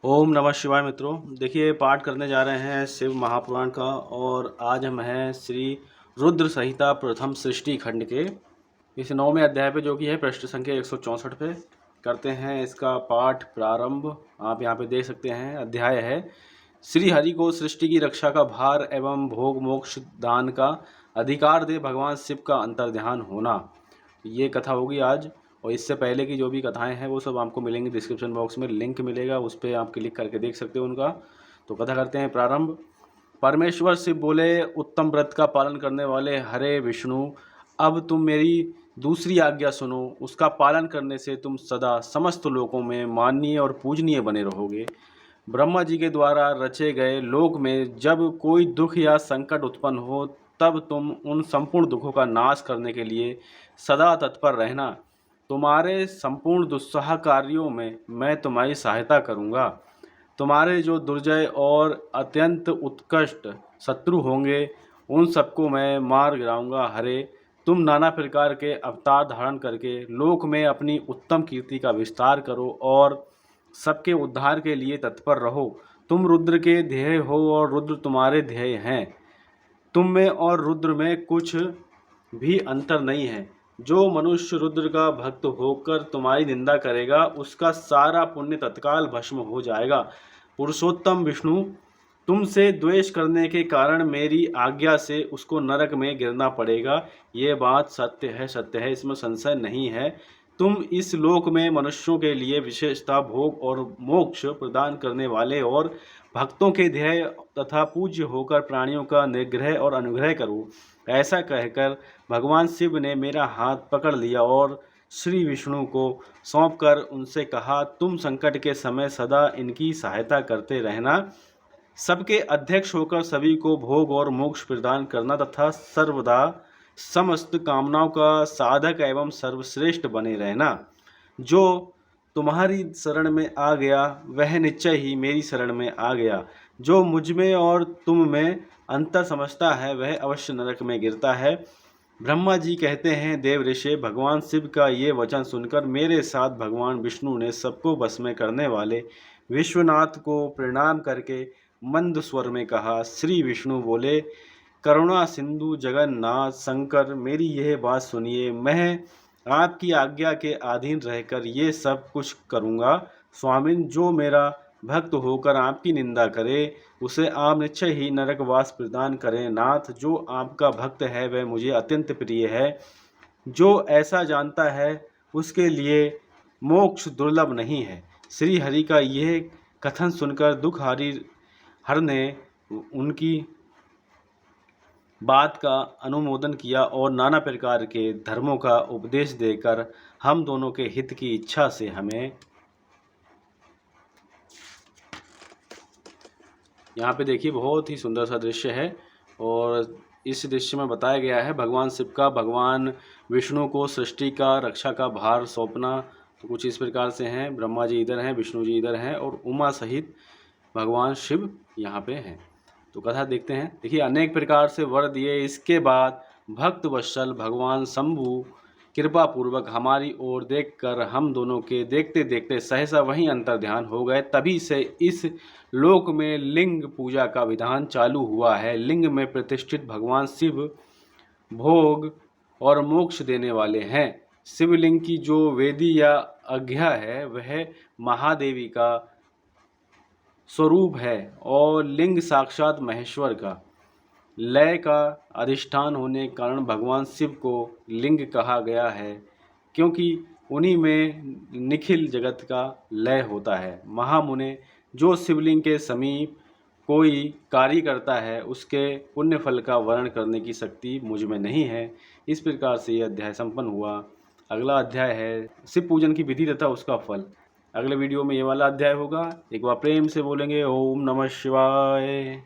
ओम नमः शिवाय मित्रों। देखिए, पाठ करने जा रहे हैं शिव महापुराण का और आज हम हैं श्री रुद्र संहिता प्रथम सृष्टि खंड के इस 9वें अध्याय पे, जो कि है पृष्ठ संख्या 164 पे। करते हैं इसका पाठ प्रारंभ। आप यहाँ पे देख सकते हैं, अध्याय है श्री हरि को सृष्टि की रक्षा का भार एवं भोग मोक्ष दान का अधिकार दे भगवान शिव का अंतर्ध्यान होना। ये कथा होगी आज, और इससे पहले की जो भी कथाएं हैं वो सब आपको मिलेंगी डिस्क्रिप्शन बॉक्स में, लिंक मिलेगा, उस पर आप क्लिक करके देख सकते हो उनका। तो कथा करते हैं प्रारंभ। परमेश्वर शिव बोले, उत्तम व्रत का पालन करने वाले हरे विष्णु, अब तुम मेरी दूसरी आज्ञा सुनो। उसका पालन करने से तुम सदा समस्त लोकों में माननीय और पूजनीय बने रहोगे। ब्रह्मा जी के द्वारा रचे गए लोक में जब कोई दुख या संकट उत्पन्न हो, तब तुम उन संपूर्ण दुखों का नाश करने के लिए सदा तत्पर रहना। तुम्हारे संपूर्ण दुस्सह कार्यों में मैं तुम्हारी सहायता करूँगा। तुम्हारे जो दुर्जय और अत्यंत उत्कृष्ट शत्रु होंगे, उन सबको मैं मार गिराऊंगा। हरे, तुम नाना प्रकार के अवतार धारण करके लोक में अपनी उत्तम कीर्ति का विस्तार करो और सबके उद्धार के लिए तत्पर रहो। तुम रुद्र के ध्येय हो और रुद्र तुम्हारे ध्येय हैं। तुम में और रुद्र में कुछ भी अंतर नहीं है। जो मनुष्य रुद्र का भक्त होकर तुम्हारी निंदा करेगा, उसका सारा पुण्य तत्काल भस्म हो जाएगा। पुरुषोत्तम विष्णु, तुमसे द्वेष करने के कारण मेरी आज्ञा से उसको नरक में गिरना पड़ेगा। ये बात सत्य है, इसमें संशय नहीं है। तुम इस लोक में मनुष्यों के लिए विशेषता भोग और मोक्ष प्रदान करने वाले और भक्तों के ध्येय तथा पूज्य होकर प्राणियों का निग्रह और अनुग्रह करो। ऐसा कहकर भगवान शिव ने मेरा हाथ पकड़ लिया और श्री विष्णु को सौंपकर उनसे कहा, तुम संकट के समय सदा इनकी सहायता करते रहना। सबके अध्यक्ष होकर सभी को भोग और मोक्ष प्रदान करना तथा सर्वदा समस्त कामनाओं का साधक एवं सर्वश्रेष्ठ बने रहना। जो तुम्हारी शरण में आ गया वह निश्चय ही मेरी शरण में आ गया। जो मुझ में और तुम में अंतर समझता है वह अवश्य नरक में गिरता है। ब्रह्मा जी कहते हैं, देव ऋषि, भगवान शिव का ये वचन सुनकर मेरे साथ भगवान विष्णु ने सबको बस में करने वाले विश्वनाथ को प्रणाम करके मंद स्वर में कहा। श्री विष्णु बोले, करुणा सिंधु जगन्नाथ शंकर, मेरी यह बात सुनिए। मैं आपकी आज्ञा के अधीन रहकर ये सब कुछ करूँगा। स्वामिन, जो मेरा भक्त होकर आपकी निंदा करे उसे आप निश्चय ही नरकवास प्रदान करें। नाथ, जो आपका भक्त है वह मुझे अत्यंत प्रिय है। जो ऐसा जानता है उसके लिए मोक्ष दुर्लभ नहीं है। श्री हरि का यह कथन सुनकर दुखहारी हर ने उनकी बात का अनुमोदन किया और नाना प्रकार के धर्मों का उपदेश देकर हम दोनों के हित की इच्छा से हमें यहाँ पे देखिए बहुत ही सुंदर सा दृश्य है। और इस दृश्य में बताया गया है भगवान शिव का भगवान विष्णु को सृष्टि का रक्षा का भार सौंपना। तो कुछ इस प्रकार से हैं, ब्रह्मा जी इधर हैं, विष्णु जी इधर हैं और उमा सहित भगवान शिव यहाँ पे हैं। तो कथा देखते हैं। देखिए, अनेक प्रकार से वर दिए इसके बाद भक्त वत्सल भगवान शंभु कृपा पूर्वक हमारी ओर देखकर हम दोनों के देखते देखते सहसा वहीं अंतर्ध्यान हो गए। तभी से इस लोक में लिंग पूजा का विधान चालू हुआ है। लिंग में प्रतिष्ठित भगवान शिव भोग और मोक्ष देने वाले हैं। शिवलिंग की जो वेदी या आज्ञा है वह महादेवी का स्वरूप है और लिंग साक्षात महेश्वर का लय का अधिष्ठान होने के कारण भगवान शिव को लिंग कहा गया है, क्योंकि उन्हीं में निखिल जगत का लय होता है। महामुने, जो शिवलिंग के समीप कोई कार्य करता है उसके पुण्य फल का वर्णन करने की शक्ति मुझ में नहीं है। इस प्रकार से यह अध्याय संपन्न हुआ। अगला अध्याय है शिव पूजन की विधि तथा उसका फल। अगले वीडियो में ये वाला अध्याय होगा। एक बार प्रेम से बोलेंगे ओम नमः शिवाय।